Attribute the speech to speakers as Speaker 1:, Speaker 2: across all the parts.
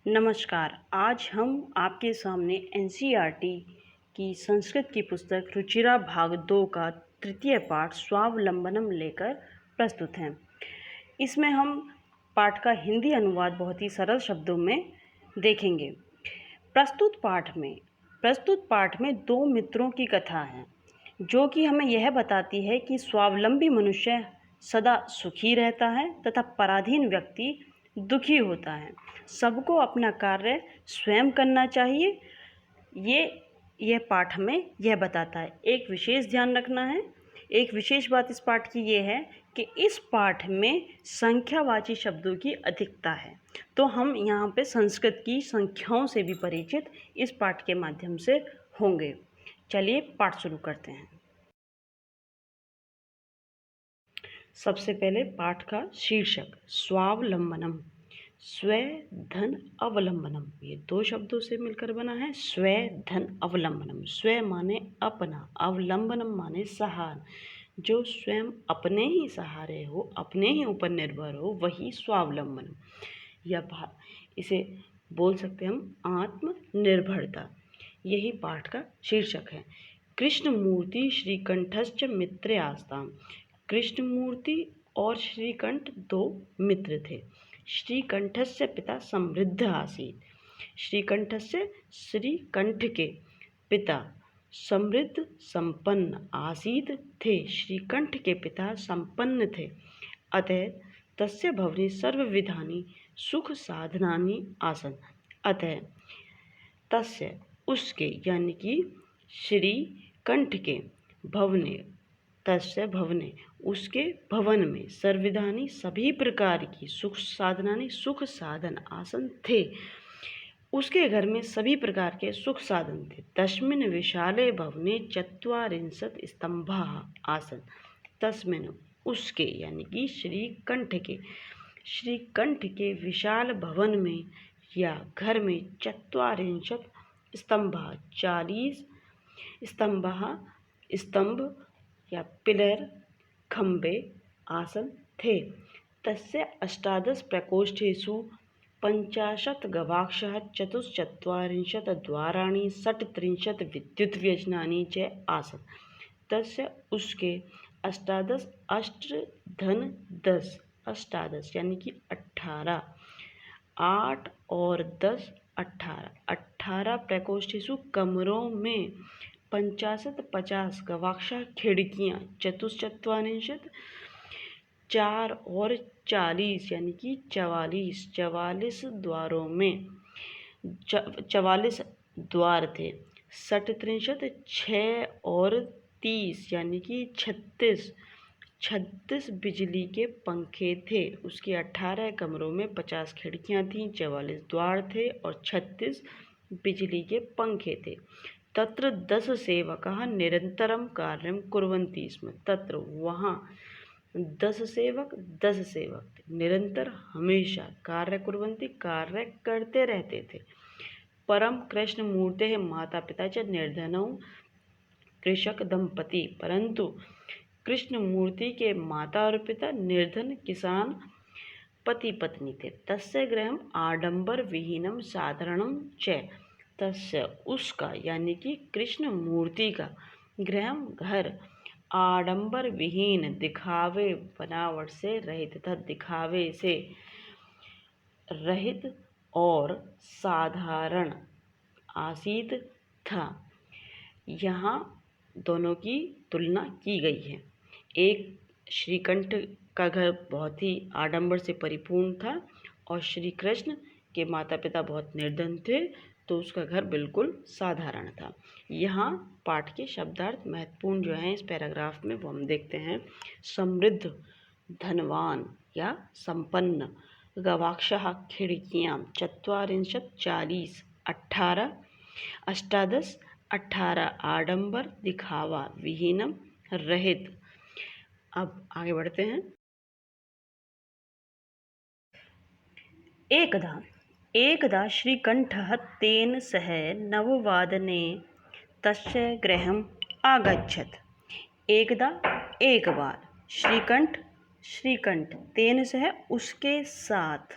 Speaker 1: नमस्कार। आज हम आपके सामने एनसीईआरटी की संस्कृत की पुस्तक रुचिरा भाग 2 का तृतीय पाठ स्वावलंबनम लेकर प्रस्तुत हैं। इसमें हम पाठ का हिंदी अनुवाद बहुत ही सरल शब्दों में देखेंगे। प्रस्तुत पाठ में दो मित्रों की कथा है, जो कि हमें यह बताती है कि स्वावलंबी मनुष्य सदा सुखी रहता है तथा पराधीन व्यक्ति दुखी होता है। सबको अपना कार्य स्वयं करना चाहिए। यह पाठ हमें यह बताता है। एक विशेष ध्यान रखना है, एक विशेष बात इस पाठ की ये है कि इस पाठ में संख्यावाची शब्दों की अधिकता है। तो हम यहाँ पे संस्कृत की संख्याओं से भी परिचित इस पाठ के माध्यम से होंगे। चलिए पाठ शुरू करते हैं। सबसे पहले पाठ का शीर्षक स्वावलंबनम, स्व धन अवलंबनम, ये दो शब्दों से मिलकर बना है। स्व धन अवलंबनम, स्व माने अपना, अवलंबनम माने सहारा। जो स्वयं अपने ही सहारे हो, अपने ही ऊपर निर्भर हो, वही स्वावलंबनम या इसे बोल सकते हैं हम आत्मनिर्भरता। यही पाठ का शीर्षक है। कृष्णमूर्ति श्रीकंठश्च मित्रे आस्ताम, कृष्णमूर्ति और श्रीकंठ दो मित्र थे। श्रीकंठस्य पिता समृद्ध आसीत, श्रीकंठस्य श्रीकंठ के पिता समृद्ध संपन्न आसीत थे, श्रीकंठ के पिता संपन्न थे। अतः तस्य भवने सर्वविधानि सुख साधनानि आसन, अतः तस्य उसके यानी कि श्रीकंठ के भवने, तस्य भवने उसके भवन में सर्वविधानि सभी प्रकार की सुख साधनानि सुख साधन आसन थे। उसके घर में सभी प्रकार के सुख साधन थे। तस्मिन् विशाले भवने चत्वारिंशत् स्तंभाः आसन, तस्मिन् उसके यानी कि श्रीकंठ के विशाल भवन में या घर में चत्वारिंशत् स्तंभाः 40 स्तंभ या पिलर खंबे आसन थे। तस्य अष्टादश प्रकोष्ठेषु 50 गवाक्षाः चतुश्चत्वारिंशत् द्वाराणि 37 विद्युत व्यजनानि च आसन, तस्य उसके अष्टादश अष्ट धन 10 अष्टादश यानी कि 18 8 और 10 18 प्रकोष्ठेषु कमरों में 50 गवाक्षा खिड़कियाँ चतुश्चत्वारिंशत् 4 और 40 यानी कि 44 द्वारों में 44 द्वार थे। 37 6 और 30 यानी कि 36 बिजली के पंखे थे। उसके 18 कमरों में 50 खिड़कियाँ थीं, 44 द्वार थे और 36 बिजली के पंखे थे। तत्र 10 सेवकाः निरन्तरं कार्यं कुर्वन्ति स्म, तत्र वहाँ 10 सेवक निरंतर हमेशा कार्य कुर्वन्ति कार्य करते रहते थे। परम कृष्णमूर्तेः माता पिता च निर्धनौ कृषक दंपति, परंतु कृष्णमूर्ति के माता और पिता निर्धन किसान पति पत्नी थे। तस्य गृहम् आडंबर विहीनम साधारणम च, तस्य उसका यानी कि कृष्ण मूर्ति का गृहम घर आडंबर विहीन दिखावे बनावट से रहित तथा दिखावे से रहित और साधारण आसीत था। यहाँ दोनों की तुलना की गई है। एक श्रीकंठ का घर बहुत ही आडंबर से परिपूर्ण था और श्री कृष्ण के माता पिता बहुत निर्धन थे, तो उसका घर बिल्कुल साधारण था। यहाँ पाठ के शब्दार्थ महत्वपूर्ण जो हैं इस पैराग्राफ में वो हम देखते हैं। समृद्ध, धनवान या संपन्न, गवाक्षाः खिड़कियाँ, चत्वारिंशत् 40, 18 अष्टादश 18 आडंबर दिखावा, विहीनम रहित। अब आगे बढ़ते हैं। एकदा श्रीकंठः तेन सह नववादने तस्य गृहम् आगच्छत्। एकदा एक बार, श्रीकंठ तेन सह उसके साथ,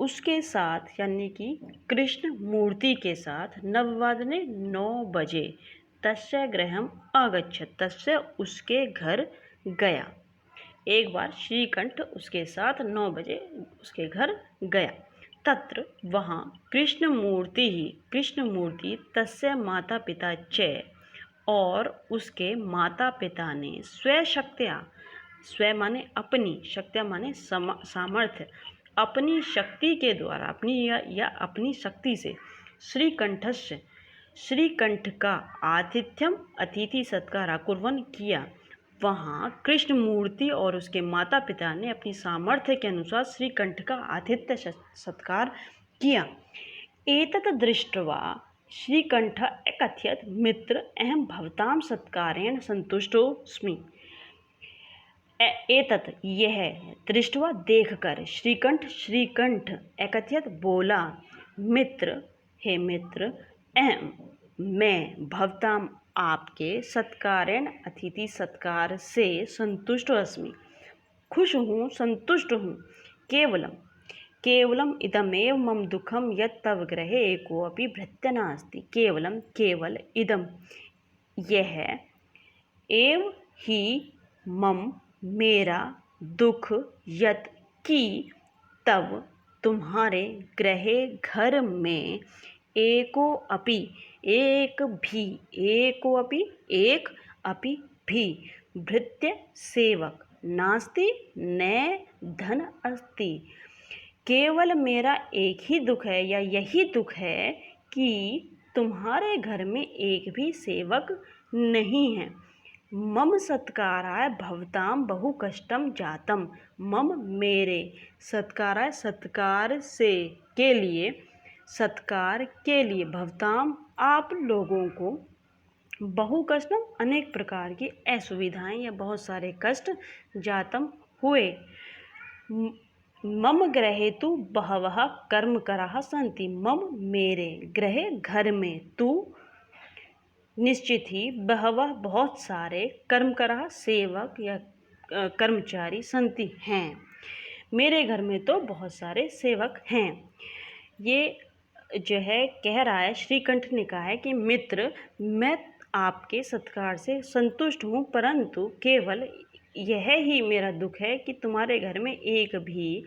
Speaker 1: उसके साथ यानी कि कृष्ण मूर्ति के साथ नववादने 9 बजे तस्य गृहम आगच्छत् तस्य उसके घर गया। एक बार श्रीकंठ उसके साथ 9 बजे उसके घर गया। तत्र वहाँ कृष्ण मूर्ति तस्य माता पिता च और उसके माता पिता ने स्वशक्त्या, स्व माने अपनी, शक्त्या माने सामर्थ्य, अपनी शक्ति के द्वारा, अपनी या अपनी शक्ति से श्रीकंठस्य, श्रीकंठ का आतिथ्यम अतिथि सत्कार कुर्वन् किया। वहाँ कृष्ण मूर्ति और उसके माता पिता ने अपनी सामर्थ्य के अनुसार श्रीकंठ का आतिथ्य सत्कार किया। एतत् दृष्ट्वा श्रीकंठ अकथयत् मित्र अहं भवतां सत्कारेण सन्तुष्टोऽस्मि। एतत् यह दृष्टवा देखकर श्रीकंठ अकथयत् बोला, मित्र हे मित्र, अहम मैं भवताम आपके सत्कारेण अतिथि सत्कार से संतुष्ट अस्मि, खुश हूँ, संतुष्ट हूँ। केवलम इदमेव मम दुखम यत् तव गृहे एकोऽपि भृत्य नास्ति। केवल इदम यह एव ही मम मेरा दुख यत् कि तब तुम्हारे गृहे घर में एक अपि भी भृत्य सेवक नास्ति न धन अस्ति। केवल मेरा एक ही दुख है या यही दुख है कि तुम्हारे घर में एक भी सेवक नहीं है। मम सत्काराय भवताम बहु कष्टम जातम। मम मेरे सत्काराय सत्कार के लिए भवताम आप लोगों को बहु कष्टम अनेक प्रकार की असुविधाएं या बहुत सारे कष्ट जातम हुए। मम गृहे तु बहवः कर्मकराः सन्ति। मम मेरे गृहे घर में तु निश्चित ही बहवः बहुत सारे कर्मकराः सेवक या कर्मचारी सन्ति हैं। मेरे घर में तो बहुत सारे सेवक हैं। ये जो है कह रहा है, श्रीकंठ ने कहा है कि मित्र मैं आपके सत्कार से संतुष्ट हूँ, परंतु केवल यह ही मेरा दुख है कि तुम्हारे घर में एक भी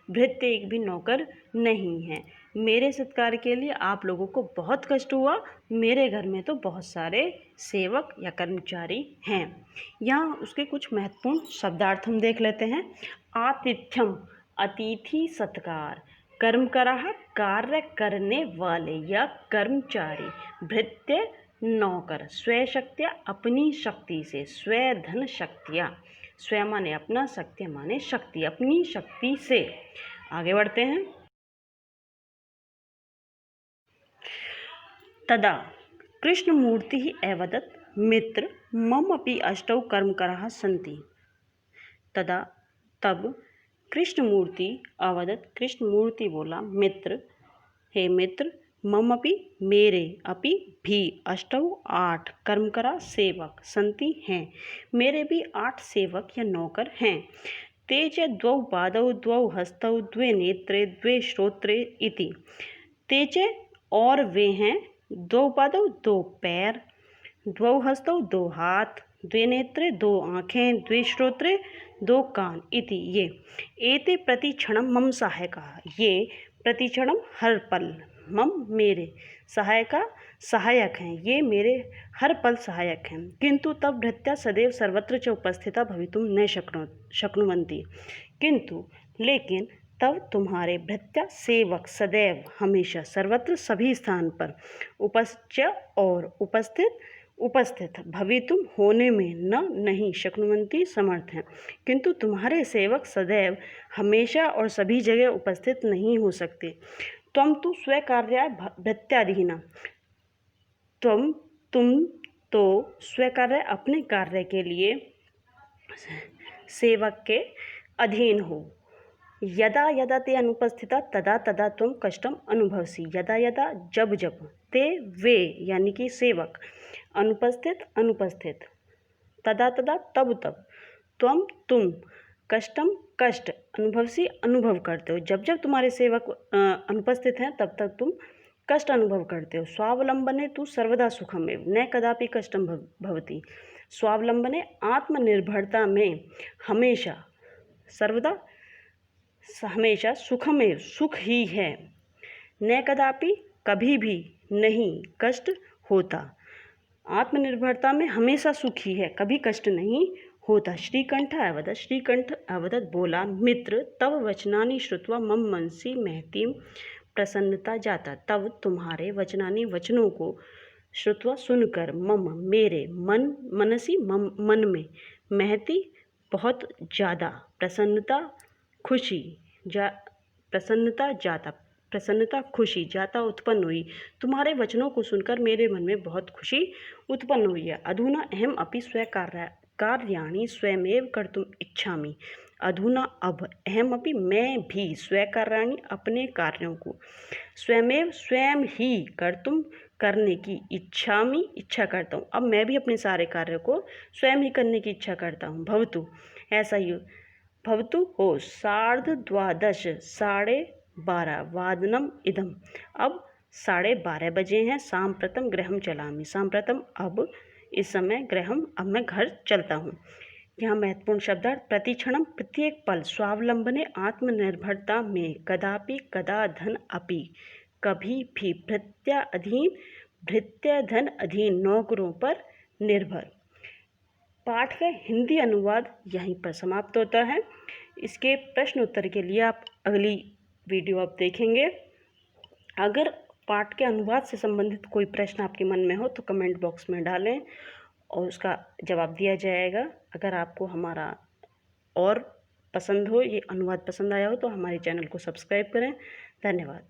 Speaker 1: भृत्य, एक भी नौकर नहीं है। मेरे सत्कार के लिए आप लोगों को बहुत कष्ट हुआ। मेरे घर में तो बहुत सारे सेवक या कर्मचारी हैं। यहाँ उसके कुछ महत्वपूर्ण शब्दार्थ हम देख लेते हैं। आतिथ्यम अतिथि सत्कार, कर्मकराः कार्य करने वाले या कर्मचारी, भृत्य नौकर, स्वशक्त्या अपनी शक्ति से, स्वधन शक्तिया, स्व माने अपना, शक्ति माने शक्ति, अपनी शक्ति से। आगे बढ़ते हैं। तदा कृष्णमूर्ति ही अवदत् मित्र मम अपि अष्टौ कर्मकराः सन्ति। तदा तब कृष्णमूर्ति अवदत्, कृष्णमूर्ति बोला, मित्र हे मित्र, मम अपि मेरे अपि भी अष्टौ 8 कर्मकरा सेवक सन्ति हैं। मेरे भी 8 सेवक या नौकर हैं। ते च 2 पादौ 2 हस्तौ 2 नेत्रे 2 श्रोत्रे इति। ते च और वे हैं 2 पादौ 2 पैर, 2 हस्तौ 2 हाथ, 2 नेत्रे 2 आँखें, 2 श्रोत्रे 2 कान इति। ये एते प्रतिक्षणम मम सहायकाः, ये प्रतिक्षणम हर पल, मम मेरे, सहायक हैं, ये मेरे हर पल सहायक हैं। किंतु तब भृत्या सदैव सर्वत्र च उपस्थिता भवितुं न शक्नुवन्ति। किंतु लेकिन तब तुम्हारे भृत्या सेवक सदैव हमेशा सर्वत्र सभी स्थान पर उपस्थित भवितुम होने में नहीं शक्नुवन्ति समर्थ हैं। किंतु तुम्हारे सेवक सदैव हमेशा और सभी जगह उपस्थित नहीं हो सकते। त्वं तु स्वकार्याय भृत्याधीना, तुम तो स्वकार्य अपने कार्य के लिए सेवक के अधीन हो। यदा यदा ते अनुपस्थिता तदा तदा तुम कष्टम अनुभवसी। यदा यदा जब जब, ते वे यानी कि सेवक, अनुपस्थित तदा तदा तब तब, तुम कष्टम कष्ट अनुभव से अनुभव करते हो। जब जब तुम्हारे सेवक अनुपस्थित हैं तब तक तुम कष्ट अनुभव करते हो। स्वावलंबने तु सर्वदा सुखमेव न कदापि कष्टम भवति। स्वावलंबने आत्मनिर्भरता में हमेशा सर्वदा हमेशा सुखमेव सुख ही है। न कदापि कभी भी नहीं कष्ट होता। आत्मनिर्भरता में हमेशा सुख ही है, कभी कष्ट नहीं होता। श्रीकंठ अवदत् बोला मित्र तव वचनानि श्रुत्वा मम मनसि महतीम प्रसन्नता जाता। तब तुम्हारे वचनानि वचनों को श्रुत्वा सुनकर मम मेरे मनसी मन में महती बहुत ज़्यादा प्रसन्नता खुशी जाता उत्पन्न हुई। तुम्हारे वचनों को सुनकर मेरे मन में बहुत खुशी उत्पन्न हुई है। अधुना अहम अपि कार्याणि स्वयमेव कर्तुम इच्छामि। अधुना अब अहम अपि मैं भी स्वकार्याणि अपने कार्यों को स्वयं ही करने की इच्छा करता हूँ। अब मैं भी अपने सारे कार्यों को स्वयं ही करने की इच्छा करता हूँ। भवतु ऐसा ही भवतु हो 12:30 12:30 वादनम इदम। अब 12:30 बजे हैं। सांप्रतम गृहम चलामि। सांप्रतम अब इस समय गृहम अब मैं घर चलता हूँ। यहाँ महत्वपूर्ण शब्दार्थ प्रतिक्षणम प्रत्येक पल स्वावलंबने आत्मनिर्भरता में कदापि कदा धन अपि कभी भी भृत्याधन अधीन नौकरों पर निर्भर। पाठ का हिंदी अनुवाद यहीं पर समाप्त होता है। इसके प्रश्न उत्तर के लिए आप अगली वीडियो आप देखेंगे। अगर पाठ के अनुवाद से संबंधित कोई प्रश्न आपके मन में हो तो कमेंट बॉक्स में डालें और उसका जवाब दिया जाएगा। अगर आपको हमारा और पसंद हो, ये अनुवाद पसंद आया हो तो हमारे चैनल को सब्सक्राइब करें। धन्यवाद।